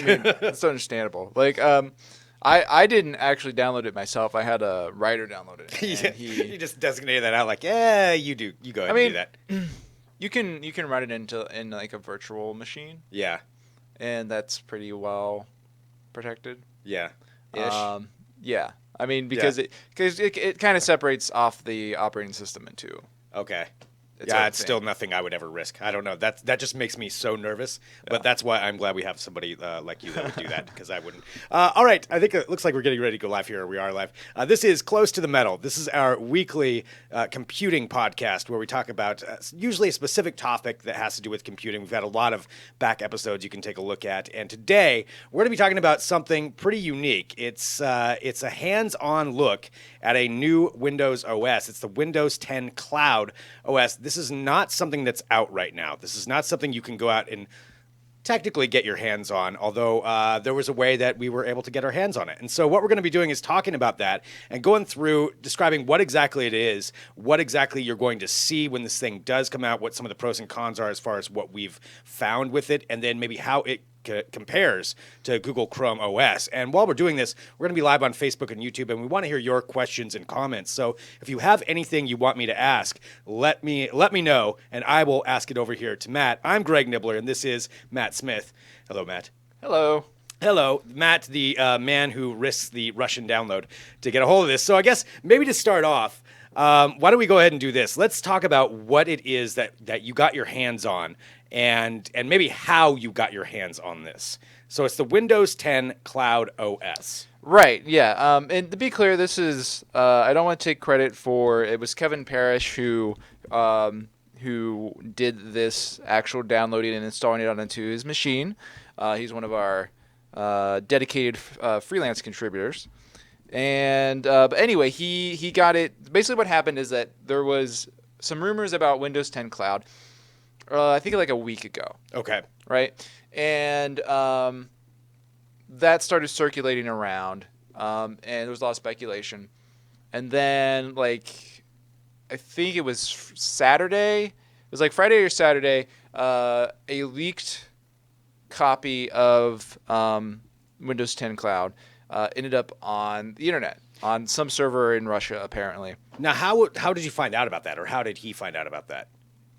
mean, it's understandable. Like, I didn't actually download it myself. I had a writer download it. And he just designated that out like, yeah, you do. You go ahead and do that. You can run it in like a virtual machine. Yeah. And that's pretty well protected. Yeah. Ish. Yeah. I mean, because it kind of separates off the operating system in two. Okay. It's still nothing I would ever risk. I don't know. That just makes me so nervous. But that's why I'm glad we have somebody like you that would do that, because I wouldn't. All right. I think it looks like we're getting ready to go live here. We are live. This is Close to the Metal. This is our weekly computing podcast where we talk about usually a specific topic that has to do with computing. We've had a lot of back episodes you can take a look at. And today we're going to be talking about something pretty unique. It's a hands-on look at a new Windows OS. It's the Windows 10 Cloud OS. This is not something that's out right now. This is not something you can go out and technically get your hands on, although there was a way that we were able to get our hands on it. And so what we're going to be doing is talking about that and going through, describing what exactly it is, what exactly you're going to see when this thing does come out, what some of the pros and cons are as far as what we've found with it, and then maybe how it compares to Google Chrome OS. And while we're doing this, we're going to be live on Facebook and YouTube, and we want to hear your questions and comments. So if you have anything you want me to ask, let me know, and I will ask it over here to Matt. I'm Greg Nibbler, and this is Matt Smith. Hello, Matt. Hello. Hello, Matt, the man who risks the Russian download to get a hold of this. So I guess maybe to start off, why don't we go ahead and do this? Let's talk about what it is that you got your hands on, and maybe how you got your hands on this. So it's the Windows 10 Cloud OS. Right, yeah. And to be clear, this is, I don't want to take credit for, it was Kevin Parrish who did this actual downloading and installing it onto his machine. He's one of our dedicated freelance contributors. And but anyway, he got it. Basically what happened is that there was some rumors about Windows 10 Cloud, I think like a week ago. Okay. Right? And that started circulating around, and there was a lot of speculation. And then, like, I think it was Saturday. It was like Friday or Saturday, a leaked copy of Windows 10 Cloud ended up on the internet, on some server in Russia, apparently. Now, how did you find out about that, or how did he find out about that?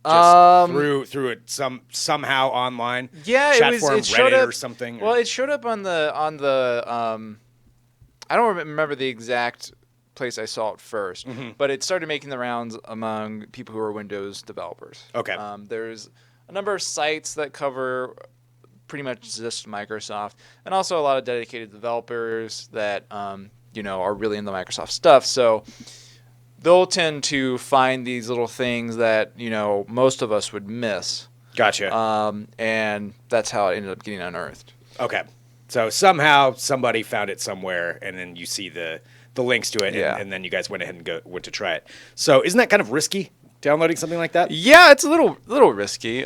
Just through it somehow online. Yeah, chat it forum, showed Reddit up, or something. Well, it showed up on the I don't remember the exact place I saw it first, but it started making the rounds among people who are Windows developers. Okay. There's a number of sites that cover pretty much just Microsoft, and also a lot of dedicated developers that are really into Microsoft stuff. So they'll tend to find these little things that most of us would miss. Gotcha. And that's how it ended up getting unearthed. Okay. So somehow somebody found it somewhere, and then you see the links to it, and then you guys went ahead and went to try it. So isn't that kind of risky, downloading something like that? Yeah, it's a little risky.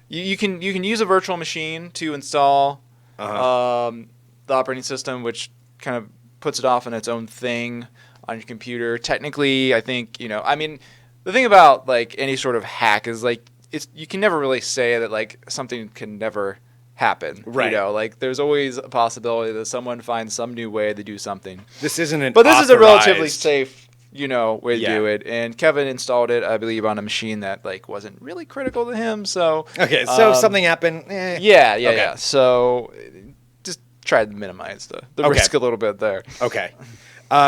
You can use a virtual machine to install the operating system, which kind of puts it off in its own thing on your computer. Technically, I think the thing about like any sort of hack is like you can never really say that like something can never happen. Right. Like there's always a possibility that someone finds some new way to do something. This isn't But this is a relatively safe way to do it. And Kevin installed it, I believe, on a machine that like wasn't really critical to him. So okay, so if something happened. Yeah. So just try to minimize the risk a little bit there. Okay.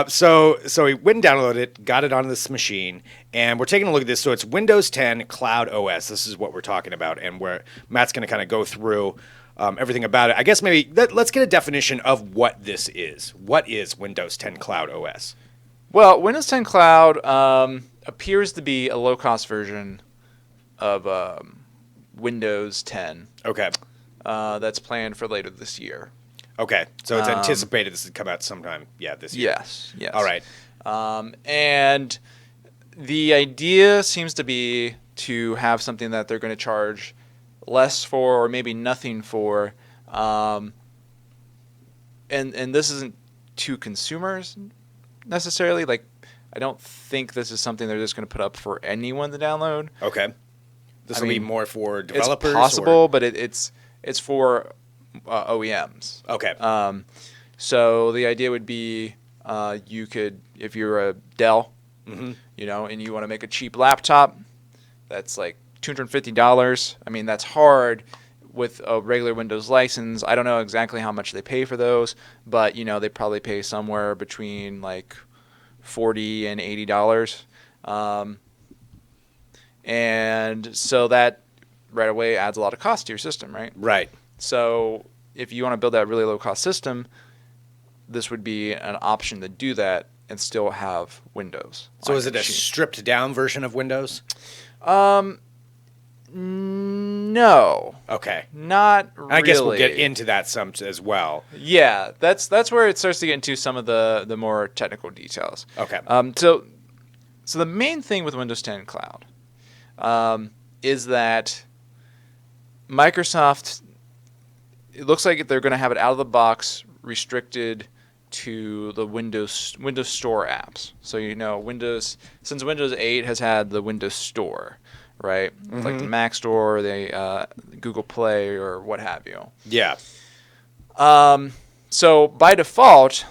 So we went and downloaded it, got it on this machine, and we're taking a look at this. So it's Windows 10 Cloud OS. This is what we're talking about, and where Matt's going to kind of go through everything about it. I guess maybe let's get a definition of what this is. What is Windows 10 Cloud OS? Well, Windows 10 Cloud appears to be a low-cost version of Windows 10. Okay. That's planned for later this year. Okay, so it's anticipated this would come out sometime, this year. Yes. All right. And the idea seems to be to have something that they're going to charge less for, or maybe nothing for, and this isn't to consumers necessarily. Like, I don't think this is something they're just going to put up for anyone to download. Okay. This will be more for developers? It's possible, but It's for OEMs. Okay. So the idea would be you could, if you're a Dell, Mm-hmm. and you want to make a cheap laptop, that's like $250. I mean, that's hard with a regular Windows license. I don't know exactly how much they pay for those, but they probably pay somewhere between like $40 and $80. And so that right away adds a lot of cost to your system, right? Right. So if you want to build that really low cost system, this would be an option to do that and still have Windows. So is it a stripped down version of Windows? No. Okay. Not really. I guess we'll get into that some as well. Yeah, that's where it starts to get into some of the more technical details. Okay. So the main thing with Windows 10 Cloud is that Microsoft, it looks like they're going to have it out of the box restricted to the Windows Store apps. So since Windows 8 has had the Windows Store, right? Mm-hmm. Like the Mac Store, the Google Play, or what have you. Yeah. So by default,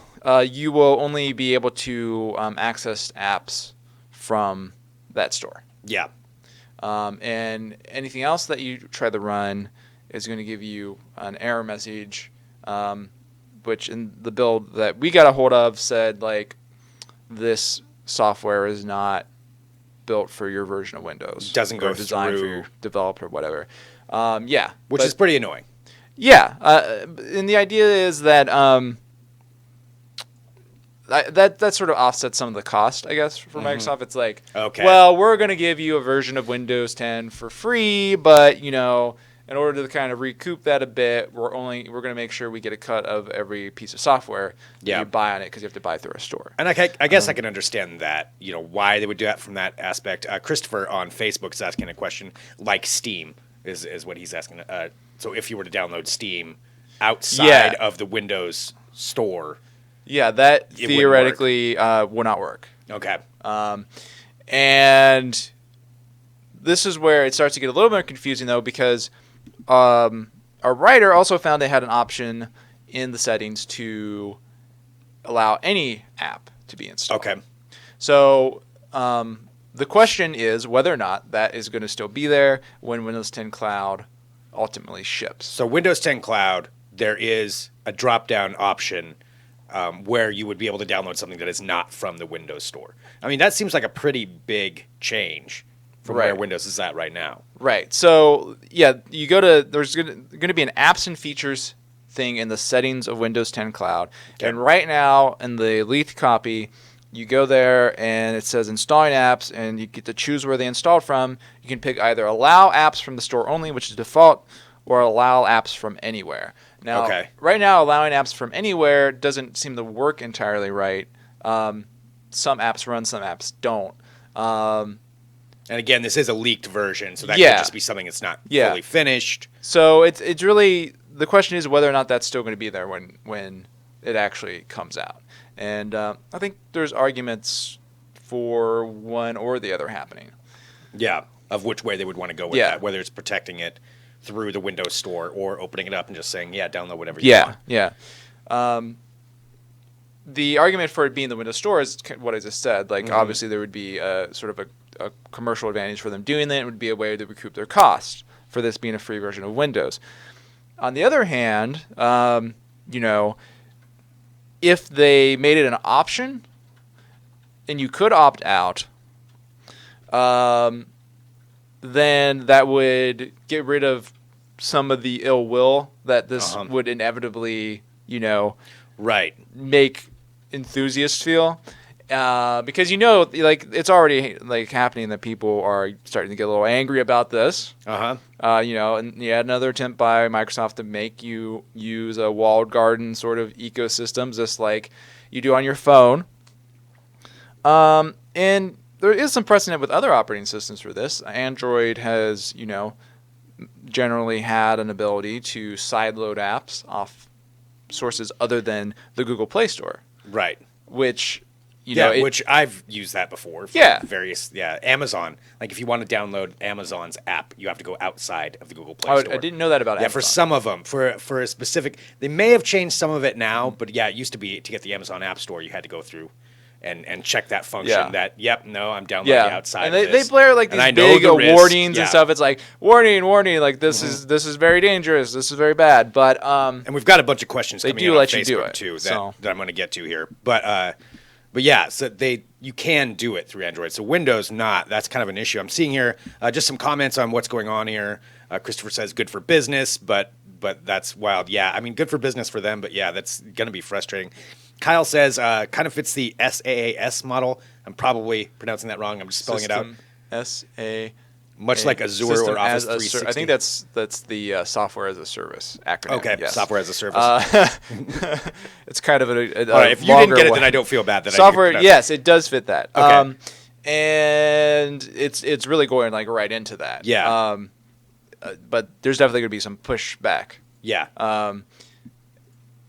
you will only be able to access apps from that store. Yeah. And anything else that you try to run is going to give you an error message, which in the build that we got a hold of said, like, this software is not built for your version of Windows. Doesn't go designed through for your developer, whatever. Yeah. Which is pretty annoying. Yeah. And the idea is that that sort of offsets some of the cost, I guess, for Microsoft. It's like, okay, well, we're going to give you a version of Windows 10 for free, but, in order to kind of recoup that a bit, we're going to make sure we get a cut of every piece of software that you buy on it, because you have to buy through a store. And I guess I can understand that, why they would do that from that aspect. Christopher on Facebook is asking a question like Steam is what he's asking. So if you were to download Steam outside of the Windows Store, yeah, that theoretically will not work. Okay. And this is where it starts to get a little bit confusing, though, because a writer also found they had an option in the settings to allow any app to be installed. Okay. So the question is whether or not that is going to still be there when Windows 10 Cloud ultimately ships. So Windows 10 Cloud, there is a drop-down option where you would be able to download something that is not from the Windows Store. I mean, that seems like a pretty big change from where Windows is at right now. Right. So, yeah, there's going to be an apps and features thing in the settings of Windows 10 Cloud. Okay. And right now, in the leaked copy, you go there and it says installing apps, and you get to choose where they installed from. You can pick either allow apps from the store only, which is default, or allow apps from anywhere. Now, right now, allowing apps from anywhere doesn't seem to work entirely right. Some apps run, some apps don't. And again, this is a leaked version, so that could just be something that's not fully finished. So it's really, the question is whether or not that's still going to be there when it actually comes out. And I think there's arguments for one or the other happening. Yeah, of which way they would want to go with that, whether it's protecting it through the Windows Store or opening it up and just saying, download whatever you want. Yeah. The argument for it being the Windows Store is what I just said. Like, obviously, there would be sort of a commercial advantage for them doing that. It would be a way to recoup their costs for this being a free version of Windows. On the other hand, if they made it an option and you could opt out, then that would get rid of some of the ill will that this would inevitably, make enthusiasts feel. Because it's already happening that people are starting to get a little angry about this. And you had another attempt by Microsoft to make you use a walled garden sort of ecosystem, just like you do on your phone. And there is some precedent with other operating systems for this. Android has, generally had an ability to sideload apps off sources other than the Google Play Store. Right. Which, which I've used that before. For various Amazon. Like if you want to download Amazon's app, you have to go outside of the Google Play Store. I didn't know that about Amazon. For some of them, for a specific, they may have changed some of it now, but it used to be to get the Amazon App Store, you had to go through and check that function. That I'm downloading outside. And they blare like these big warnings and stuff. It's like warning, like this is very dangerous. This is very bad. But and we've got a bunch of questions coming in on Facebook too that I'm going to get to here. But yeah, so you can do it through Android. So Windows not. That's kind of an issue. I'm seeing here just some comments on what's going on here. Christopher says good for business, but that's wild. Yeah, I mean good for business for them, but yeah, that's going to be frustrating. Kyle says kind of fits the SaaS model. I'm probably pronouncing that wrong. I'm just spelling it out. S-A. Much like Azure or Office 360. I think that's the software as a service acronym. Okay, yes. Software as a service. It's kind of a all right, if you didn't get it, then I don't feel bad that software. Yes, it does fit that. Okay. And it's really going like right into that. Yeah. But there's definitely going to be some pushback. Yeah.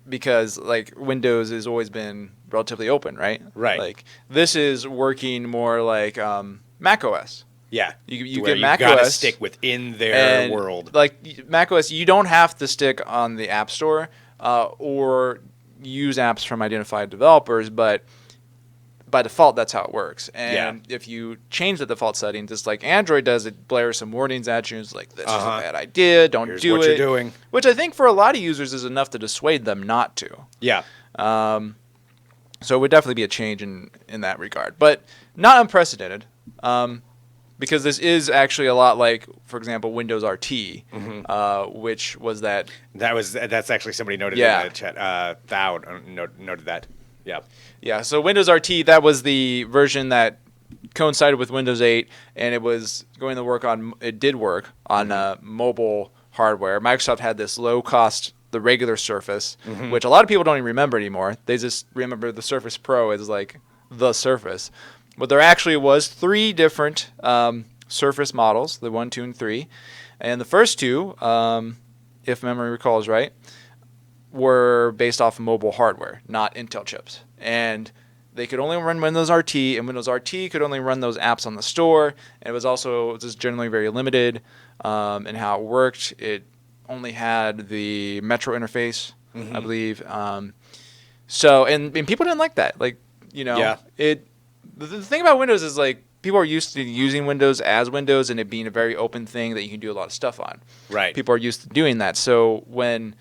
Because like Windows has always been relatively open, right? Right. Like this is working more like macOS. Yeah, you get macOS. You gotta stick within their world. Like macOS, you don't have to stick on the App Store or use apps from identified developers, but by default, that's how it works. And if you change the default settings, just like Android does, it blares some warnings at you. It's like, this is a bad idea. Here's do what it. You're doing. Which I think for a lot of users is enough to dissuade them not to. Yeah. So it would definitely be a change in that regard, but not unprecedented. Because this is actually a lot like, for example, Windows RT, which was that. That's actually somebody noted in the chat. Thou noted that. Yeah. Yeah. So Windows RT, that was the version that coincided with Windows 8, and it was going to work on. It did work on mobile hardware. Microsoft had this low cost, the regular Surface, which a lot of people don't even remember anymore. They just remember the Surface Pro as like the Surface. But there actually was 3 different Surface models, the 1, 2, and 3. And the first 2, if memory recalls right, were based off of mobile hardware, not Intel chips. And they could only run Windows RT, and Windows RT could only run those apps on the store. And it was also just generally very limited in how it worked. It only had the Metro interface, I believe. So, and people didn't like that. Like, the thing about Windows is like people are used to using Windows as Windows and it being a very open thing that you can do a lot of stuff on. Right. People are used to doing that. So when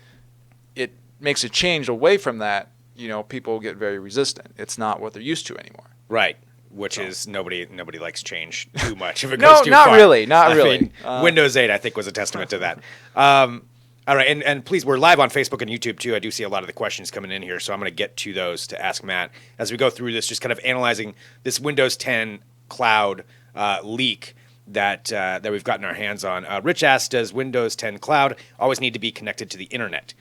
it makes a change away from that, people get very resistant. It's not what they're used to anymore. Right. Which is nobody likes change too much if it goes too far. No, not really. Windows 8 I think was a testament to that. All right, and please, we're live on Facebook and YouTube, too. I do see a lot of the questions coming in here, so I'm going to get to those to ask Matt. As we go through this, just kind of analyzing this Windows 10 cloud leak that we've gotten our hands on. Rich asked, does Windows 10 cloud always need to be connected to the internet?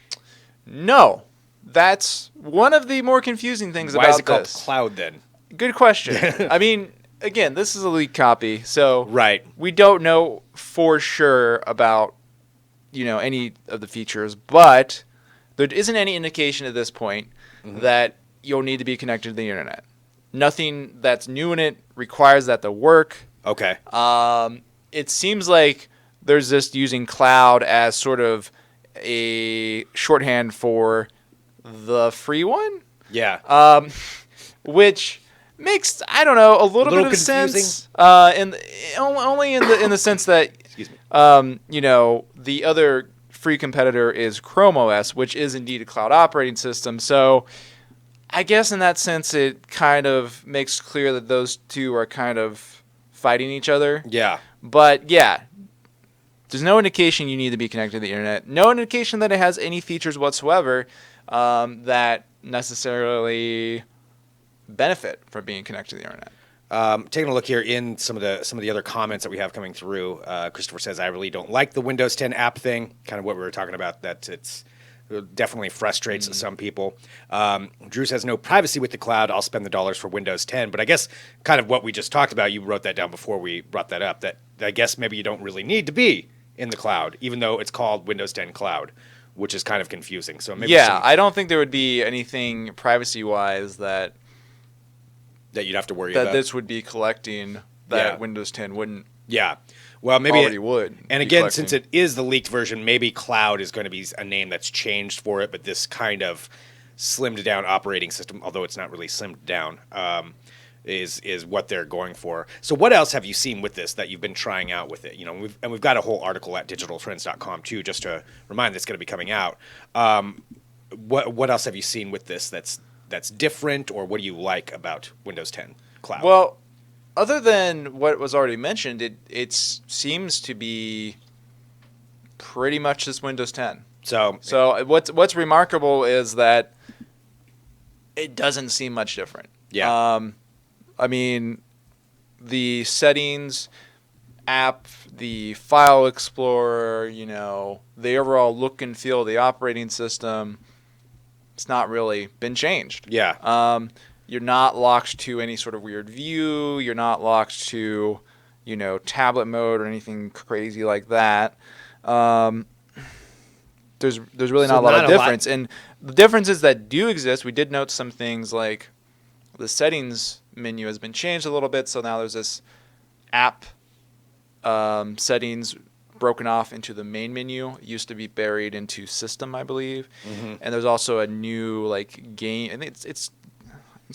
No. That's one of the more confusing things about this. Why is it called cloud, then? Good question. I mean, again, this is a leaked copy, so we don't know for sure about any of the features, but there isn't any indication at this point that you'll need to be connected to the internet. Nothing that's new in it requires that to work. Okay. It seems like there's just using cloud as sort of a shorthand for the free one. Yeah. Which makes, I don't know, a little bit of confusing. sense. Only in the sense that the other free competitor is Chrome OS, which is indeed a cloud operating system. So I guess in that sense, it kind of makes clear that those two are kind of fighting each other. Yeah. But yeah, there's no indication you need to be connected to the internet. No indication that it has any features whatsoever that necessarily benefit from being connected to the internet. Taking a look here in some of the other comments that we have coming through. Christopher says, I really don't like the Windows 10 app thing, kind of what we were talking about, that it definitely frustrates some people. Drew says, no privacy with the cloud. I'll spend the dollars for Windows 10. But I guess kind of what we just talked about, you wrote that down before we brought that up, that I guess maybe you don't really need to be in the cloud, even though it's called Windows 10 Cloud, which is kind of confusing. So maybe I don't think there would be anything privacy-wise that that you'd have to worry that about. this would be collecting that Windows 10 wouldn't. Yeah. Well, maybe already would. And again, since it is the leaked version, maybe cloud is going to be a name that's changed for it, but this kind of slimmed down operating system, although it's not really slimmed down, is what they're going for. So what else have you seen with this that you've been trying out with it? You know, we've got a whole article at digitaltrends.com too, just to remind that's going to be coming out. What else have you seen with this that's different, or what do you like about Windows 10 Cloud? Well, other than what was already mentioned, it seems to be pretty much just Windows 10. So what's remarkable is that it doesn't seem much different. Yeah. I mean, the settings app, the file explorer, you know, the overall look and feel of the operating system, it's not really been changed. Yeah. You're not locked to any sort of weird view. You're not locked to, you know, tablet mode or anything crazy like that. There's really not a lot of difference. And the differences that do exist, we did note some things like the settings menu has been changed a little bit. So now there's this app settings broken off into the main menu. It used to be buried into system, I believe. Mm-hmm. And there's also a new like game, and it's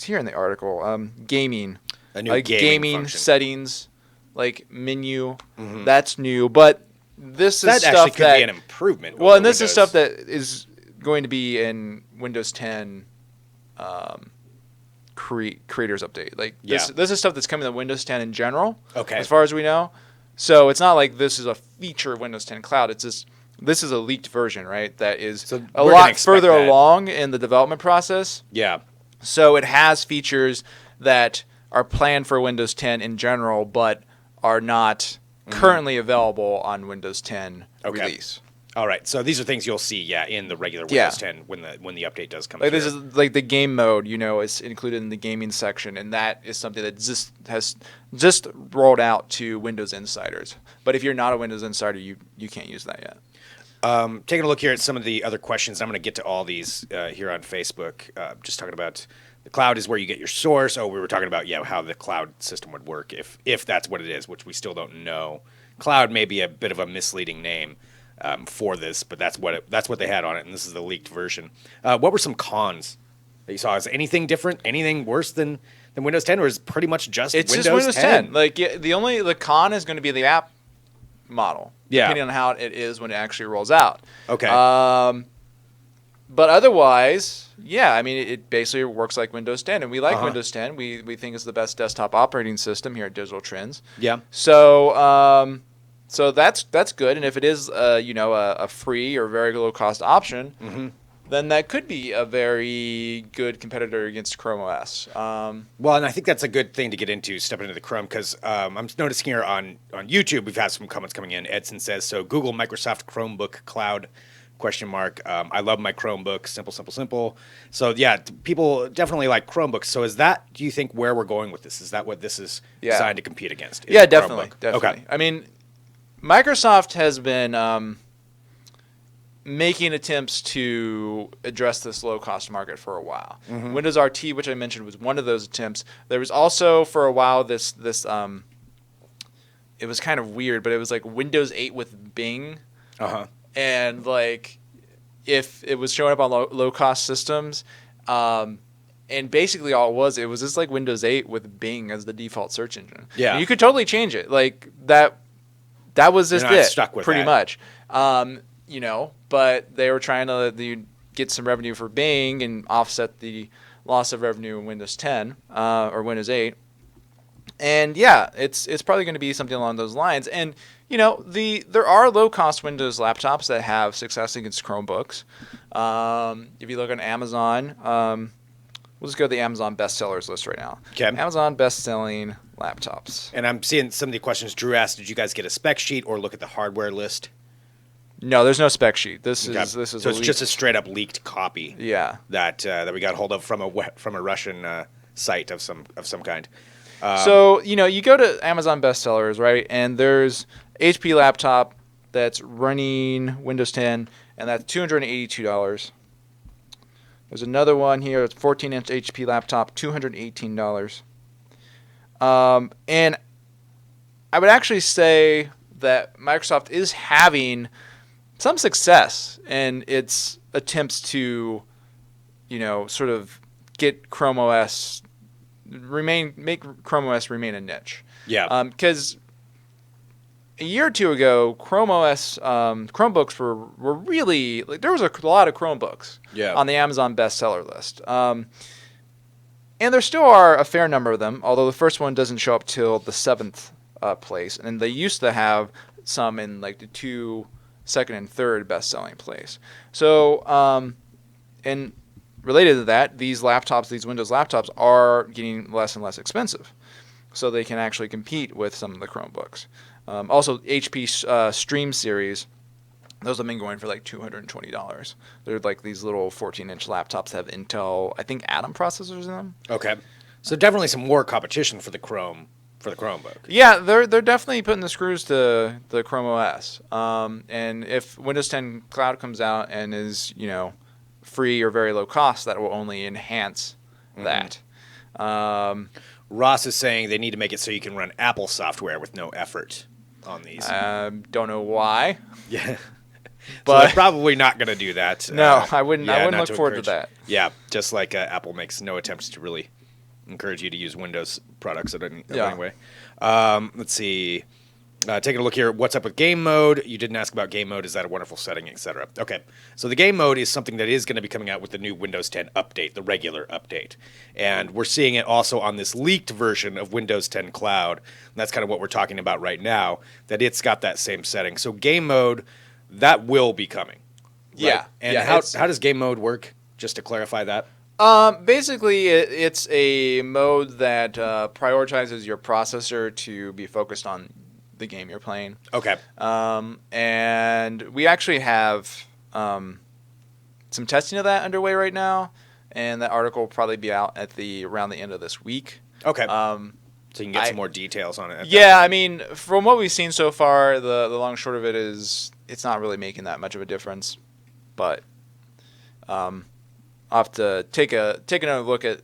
here in the article. Gaming, a new gaming settings, like menu. Mm-hmm. That's new, but this is stuff actually could be an improvement. Well, and this is stuff that is going to be in Windows 10 creators update. Like this is stuff that's coming to Windows 10 in general. Okay. As far as we know. So it's not like this is a feature of Windows 10 Cloud. It's just this is a leaked version, right? That is a lot further along in the development process. Yeah. So it has features that are planned for Windows 10 in general, but are not currently available on Windows 10 release. All right. So these are things you'll see, in the regular Windows 10 when the update does come. Like this is like the game mode, you know, is included in the gaming section, and that is something that has just rolled out to Windows Insiders. But if you're not a Windows Insider, you can't use that yet. Taking a look here at some of the other questions, I'm going to get to all these here on Facebook. Just talking about the cloud is where you get your source. Oh, we were talking about how the cloud system would work if that's what it is, which we still don't know. Cloud may be a bit of a misleading name for this, but that's what they had on it, and this is the leaked version. What were some cons that you saw? Is anything different? Anything worse than Windows 10, or is it pretty much just Windows 10? Like the con is going to be the app model, depending on how it is when it actually rolls out. Okay. But otherwise, I mean, it basically works like Windows 10, and we like Windows 10. We think it's the best desktop operating system here at Digital Trends. Yeah. So that's good, and if it is a free or very low cost option, then that could be a very good competitor against Chrome OS. Well, and I think that's a good thing to get into, step into the Chrome, because I'm noticing here on YouTube we've had some comments coming in. Edson says, so Google Microsoft Chromebook Cloud ? I love my Chromebook. Simple. So people definitely like Chromebooks. So is that, do you think, where we're going with this? Is that what this is designed to compete against? Yeah, definitely. Okay. I mean, Microsoft has been making attempts to address this low-cost market for a while. Mm-hmm. Windows RT, which I mentioned, was one of those attempts. There was also, for a while, this it was kind of weird, but it was like Windows 8 with Bing. And like, if it was showing up on low-cost systems, and basically all it was just like Windows 8 with Bing as the default search engine. Yeah, and you could totally change it. Like that was just it. Stuck with pretty that. much. But they were trying to get some revenue for Bing and offset the loss of revenue in Windows 10 or Windows 8. And it's probably going to be something along those lines. And there are low-cost Windows laptops that have success against Chromebooks. If you look on Amazon, we'll just go to the Amazon bestsellers list right now. Okay. Amazon best-selling laptops. And I'm seeing some of the questions Drew asked. Did you guys get a spec sheet or look at the hardware list? No, there's no spec sheet. This is so it's just a straight-up leaked copy. Yeah. That we got hold of from a Russian site of some kind. So you go to Amazon bestsellers, right? And there's HP laptop that's running Windows 10, and that's $282. There's another one here, it's 14-inch HP laptop, $218. And I would actually say that Microsoft is having some success in its attempts to, sort of get Chrome OS make Chrome OS remain a niche. Yeah. Because a year or two ago, Chrome OS Chromebooks were really there was a lot of Chromebooks on the Amazon bestseller list. And there still are a fair number of them, although the first one doesn't show up till the 7th place. And they used to have some in like the 2, 2nd, and 3rd best-selling place. So, and related to that, these Windows laptops are getting less and less expensive. So they can actually compete with some of the Chromebooks. Also, HP Stream Series, those have been going for like $220. They're like these little 14-inch laptops that have Intel, I think, Atom processors in them. Okay, so definitely some more competition for the Chromebook. Yeah, they're definitely putting the screws to the Chrome OS. And if Windows 10 Cloud comes out and is free or very low cost, that will only enhance that. Ross is saying they need to make it so you can run Apple software with no effort on these. Don't know why. Yeah. But so they're probably not going to do that. No, I wouldn't. I wouldn't look forward to that. Yeah, just like Apple makes no attempts to really encourage you to use Windows products in any way. Let's see. Taking a look here, what's up with game mode? You didn't ask about game mode. Is that a wonderful setting, etc.? Okay, so the game mode is something that is going to be coming out with the new Windows 10 update, the regular update. And we're seeing it also on this leaked version of Windows 10 Cloud. And that's kind of what we're talking about right now, that it's got that same setting. So game mode, that will be coming. Right? Yeah. And how does game mode work, just to clarify that? Basically, it's a mode that prioritizes your processor to be focused on the game you're playing. Okay. And we actually have some testing of that underway right now, and that article will probably be out around the end of this week. Okay. So you can get some more details on it. Yeah, I mean, from what we've seen so far, the long and short of it is it's not really making that much of a difference. But I'll have to take another look at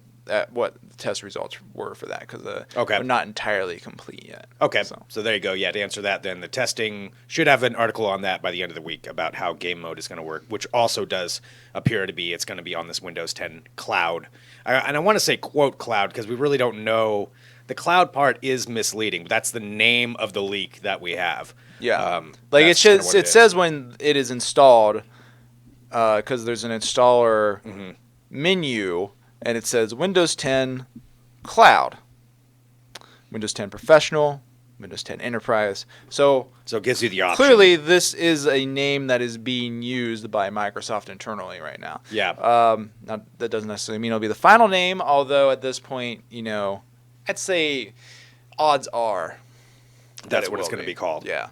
what the test results were for that, because they're not entirely complete yet. Okay, so there you go. Yeah, to answer that, then the testing should have an article on that by the end of the week about how game mode is going to work, which also does appear to be, it's going to be on this Windows 10 Cloud. And I want to say, quote, Cloud, because we really don't know. The Cloud part is misleading. That's the name of the leak that we have. Yeah, it says when it is installed, because there's an installer menu, and it says Windows 10 Cloud, Windows 10 Professional, Windows 10 Enterprise. So it gives you the option. Clearly, this is a name that is being used by Microsoft internally right now. Yeah. Now, that doesn't necessarily mean it'll be the final name, although at this point, I'd say odds are that's what it's going to be called. Yeah.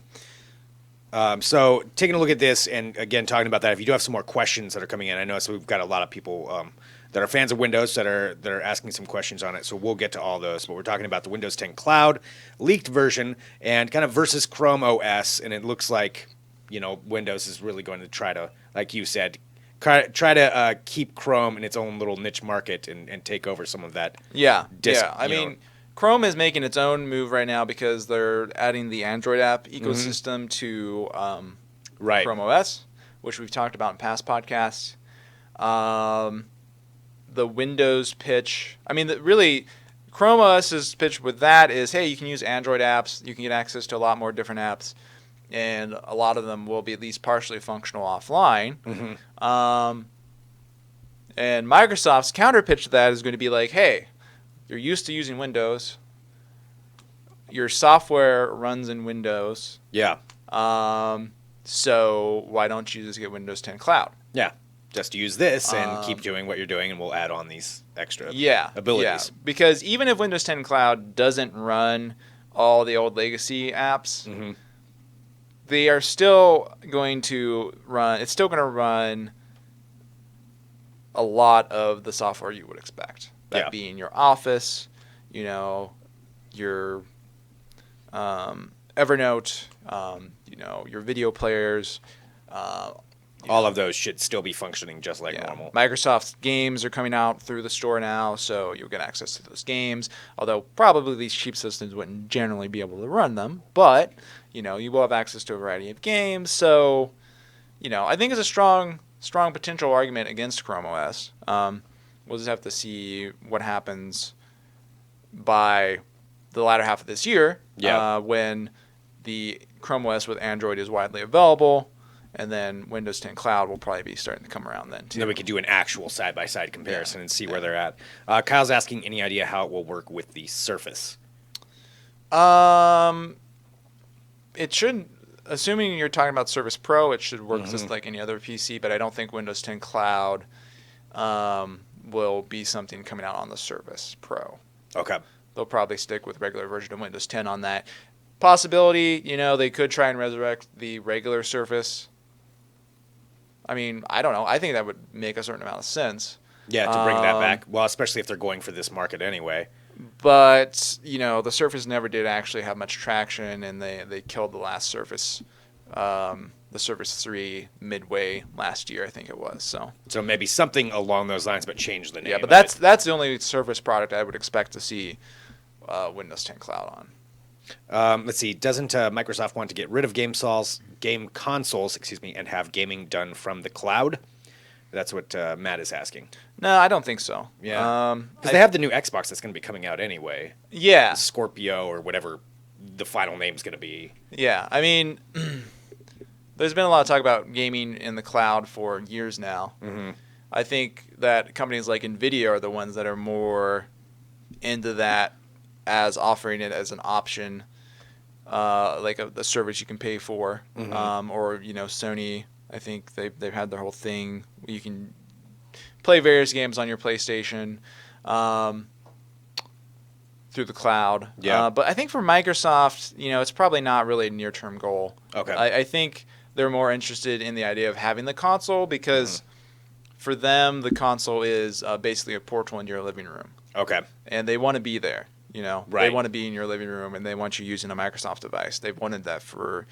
So taking a look at this, and again talking about that, if you do have some more questions that are coming in, I know we've got a lot of people that are fans of Windows that are asking some questions on it, so we'll get to all those. But we're talking about the Windows 10 Cloud leaked version and kind of versus Chrome OS, and it looks like Windows is really going to try to, like you said, try to keep Chrome in its own little niche market and take over some of that. Yeah, I mean, Chrome is making its own move right now because they're adding the Android app ecosystem to Chrome OS, which we've talked about in past podcasts. The Windows pitch, I mean, really, Chrome OS's pitch with that is, hey, you can use Android apps, you can get access to a lot more different apps, and a lot of them will be at least partially functional offline. And Microsoft's counter pitch to that is going to be like, hey, you're used to using Windows. Your software runs in Windows. Yeah. So why don't you just get Windows 10 Cloud? Yeah. Just use this and keep doing what you're doing, and we'll add on these extra abilities. Yeah. Because even if Windows 10 Cloud doesn't run all the old legacy apps, they are still going to run. It's still going to run a lot of the software you would expect. That being your Office, your Evernote, your video players, All of those should still be functioning just like normal. Microsoft's games are coming out through the store now, so you'll get access to those games. Although probably these cheap systems wouldn't generally be able to run them, but you will have access to a variety of games. So, I think it's a strong potential argument against Chrome OS. We'll just have to see what happens by the latter half of this year, when the Chrome OS with Android is widely available, and then Windows 10 Cloud will probably be starting to come around then too. And then we can do an actual side-by-side comparison and see where they're at. Kyle's asking, any idea how it will work with the Surface? It should, assuming you're talking about Surface Pro, it should work just like any other PC, but I don't think Windows 10 Cloud will be something coming out on the Surface Pro. Okay. They'll probably stick with regular version of Windows 10 on that. Possibility, they could try and resurrect the regular Surface. I mean, I don't know. I think that would make a certain amount of sense. Yeah, to bring that back. Well, especially if they're going for this market anyway. But, the Surface never did actually have much traction, and they killed the last Surface, the Surface 3 midway last year, I think it was. So maybe something along those lines, but change the name. Yeah, but that's the only Surface product I would expect to see Windows 10 Cloud on. Let's see. Doesn't Microsoft want to get rid of game consoles, and have gaming done from the cloud? That's what Matt is asking. No, I don't think so. Yeah, because they have the new Xbox that's going to be coming out anyway. Yeah, Scorpio or whatever the final name's going to be. Yeah, I mean, there's been a lot of talk about gaming in the cloud for years now. Mm-hmm. I think that companies like NVIDIA are the ones that are more into that, as offering it as an option, like a service you can pay for, or Sony. I think they've had their whole thing. You can play various games on your PlayStation through the cloud. Yeah. But I think for Microsoft, it's probably not really a near-term goal. Okay. I think they're more interested in the idea of having the console because for them, the console is basically a portal in your living room. Okay. And they want to be there. Right. They want to be in your living room, and they want you using a Microsoft device. They've wanted that for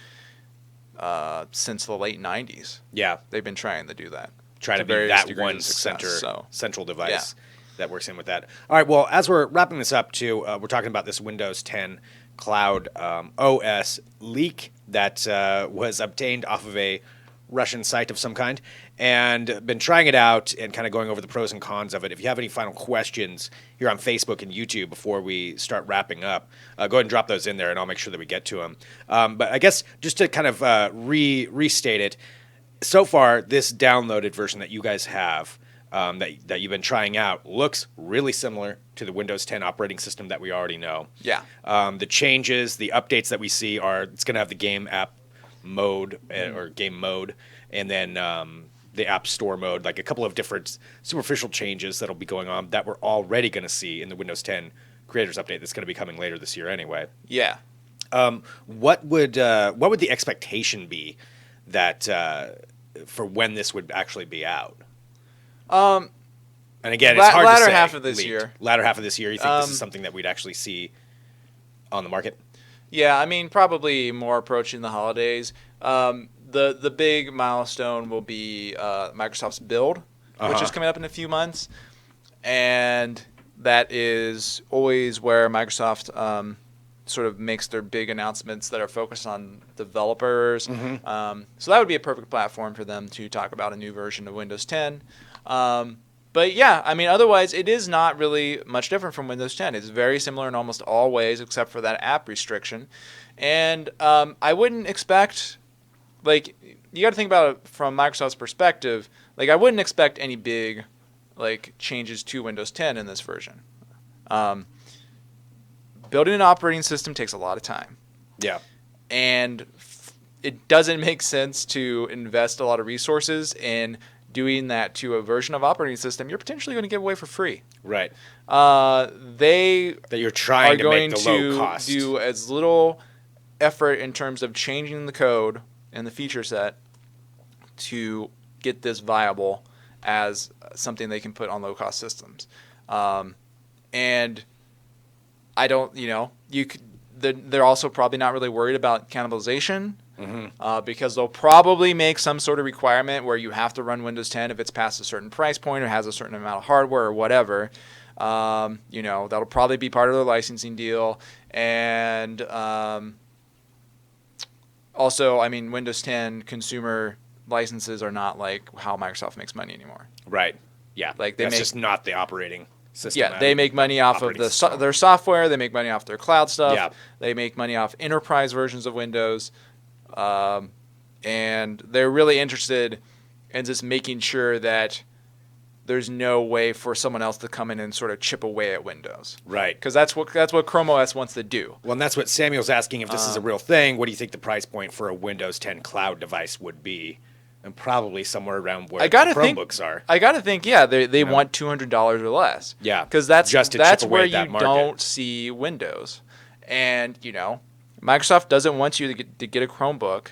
since the late 90s. Yeah. They've been trying to do that. Try to be that one central device that works in with that. All right, well, as we're wrapping this up, too, we're talking about this Windows 10 Cloud OS leak that was obtained off of a Russian site of some kind, and been trying it out and kind of going over the pros and cons of it. If you have any final questions here on Facebook and YouTube before we start wrapping up, go ahead and drop those in there, and I'll make sure that we get to them. But I guess just to kind of restate it, so far, this downloaded version that you guys have, that you've been trying out, looks really similar to the Windows 10 operating system that we already know. Yeah. The changes, the updates that we see are, it's going to have the game app mode or game mode, and then the App Store mode, like a couple of different superficial changes that'll be going on that we're already going to see in the Windows 10 Creators Update that's going to be coming later this year anyway. Yeah. What would the expectation be that for when this would actually be out? And again, it's hard to say. Latter half of this year. Latter half of this year. You think this is something that we'd actually see on the market? Yeah, I mean, probably more approaching the holidays. The big milestone will be Microsoft's build, which is coming up in a few months. And that is always where Microsoft sort of makes their big announcements that are focused on developers. So that would be a perfect platform for them to talk about a new version of Windows 10. But yeah, I mean, otherwise, it is not really much different from Windows 10. It's very similar in almost all ways, except for that app restriction. And I wouldn't expect, like, you got to think about it from Microsoft's perspective. Like, I wouldn't expect any big, like, changes to Windows 10 in this version. Building an operating system takes a lot of time. Yeah. And it doesn't make sense to invest a lot of resources in doing that to a version of operating system you're potentially going to give away for free. Right. That you're trying to make the low cost. Do as little effort in terms of changing the code and the feature set to get this viable as something they can put on low-cost systems. And I don't, they're also probably not really worried about cannibalization. because they'll probably make some sort of requirement where you have to run Windows 10 if it's past a certain price point or has a certain amount of hardware or whatever. That'll probably be part of their licensing deal. And also, I mean, Windows 10 consumer licenses are not like how Microsoft makes money anymore. Right. Yeah. Like that's just not the operating system. Yeah, they make money off of their software. They make money off their cloud stuff. Yeah. They make money off enterprise versions of Windows. And they're really interested in just making sure that there's no way for someone else to come in and sort of chip away at Windows. Right. Because that's what Chrome OS wants to do. Well, and that's what Samuel's asking, if this is a real thing. What do you think the price point for a Windows 10 cloud device would be? And probably somewhere around where Chromebooks are. I got to think, they want $200 or less. Yeah. Because that's where you market. don't see Windows. And, Microsoft doesn't want you to get a Chromebook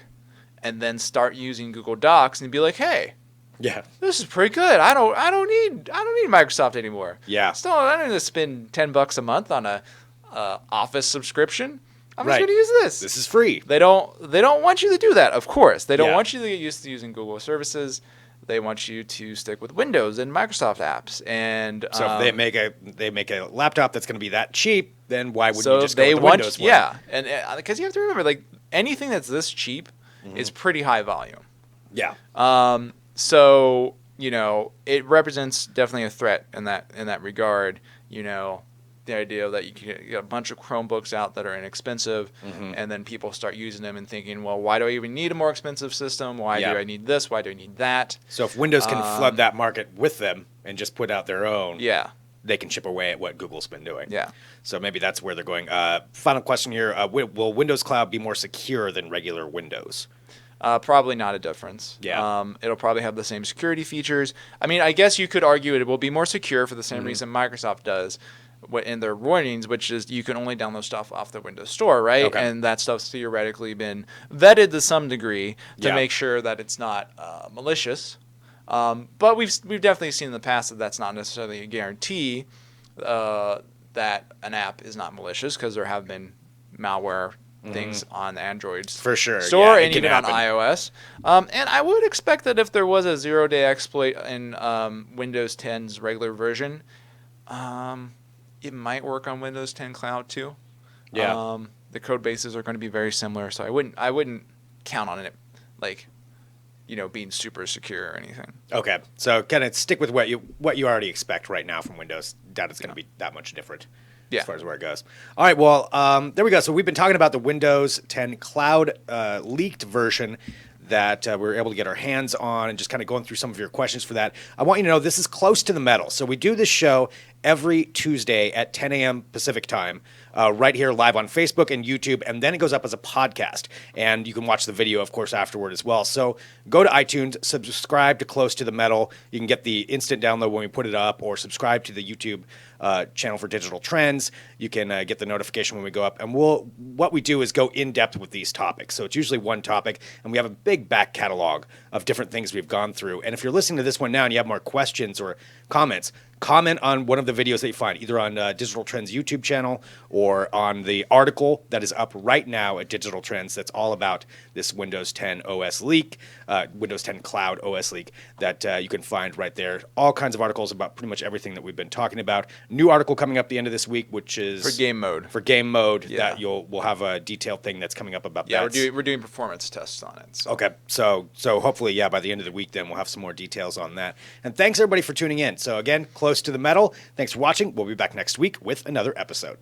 and then start using Google Docs and be like, hey, this is pretty good. I don't need Microsoft anymore. Yeah. I don't need to spend $10 a month on a Office subscription. I'm just Right. going to use this. This is free. They don't want you to do that, of course. They don't want you to get used to using Google services. They want you to stick with Windows and Microsoft apps. And so if they make a laptop that's going to be that cheap, then why wouldn't you just go with the Windows one? Yeah, and because you have to remember, like, anything that's this cheap is pretty high volume. Yeah. So it represents definitely a threat in that regard. The idea that you can get a bunch of Chromebooks out that are inexpensive, and then people start using them and thinking, well, why do I even need a more expensive system? Why do I need this? Why do I need that? So if Windows can flood that market with them and just put out their own, they can chip away at what Google's been doing. Yeah. So maybe that's where they're going. Final question here. Will Windows Cloud be more secure than regular Windows? Probably not a difference. Yeah. It'll probably have the same security features. I mean, I guess you could argue it will be more secure for the same reason Microsoft does in their warnings, which is you can only download stuff off the Windows Store, right? Okay. And that stuff's theoretically been vetted to some degree to make sure that it's not malicious. But we've definitely seen in the past that that's not necessarily a guarantee that an app is not malicious, because there have been malware things on Android's For sure. store Yeah, and even on iOS. And I would expect that if there was a zero-day exploit in Windows 10's regular version, it might work on Windows 10 Cloud too. Yeah. The code bases are going to be very similar, so I wouldn't count on it being super secure or anything. Okay. So kind of stick with what you already expect right now from Windows. Doubt it's going to be that much different. As far as where it goes. All right, well, there we go. So we've been talking about the Windows 10 Cloud leaked version that we were able to get our hands on, and just kind of going through some of your questions for that. I want you to know this is close to the metal. So we do this show every Tuesday at 10 a.m. Pacific time, right here live on Facebook and YouTube, and then it goes up as a podcast. And you can watch the video, of course, afterward as well. So go to iTunes, subscribe to Close to the Metal. You can get the instant download when we put it up, or subscribe to the YouTube channel for Digital Trends. You can get the notification when we go up. And what we do is go in depth with these topics. So it's usually one topic, and we have a big back catalog of different things we've gone through. And if you're listening to this one now and you have more questions or comments, comment on one of the videos that you find, either on Digital Trends YouTube channel or on the article that is up right now at Digital Trends that's all about this Windows 10 OS leak, Windows 10 Cloud OS leak that you can find right there. All kinds of articles about pretty much everything that we've been talking about. New article coming up the end of this week, which is for game mode. For game mode, that we'll have a detailed thing that's coming up about that. Yeah, we're doing performance tests on it. So. Okay, so hopefully, by the end of the week, then we'll have some more details on that. And thanks everybody for tuning in. So again, Close to the Metal. Thanks for watching. We'll be back next week with another episode.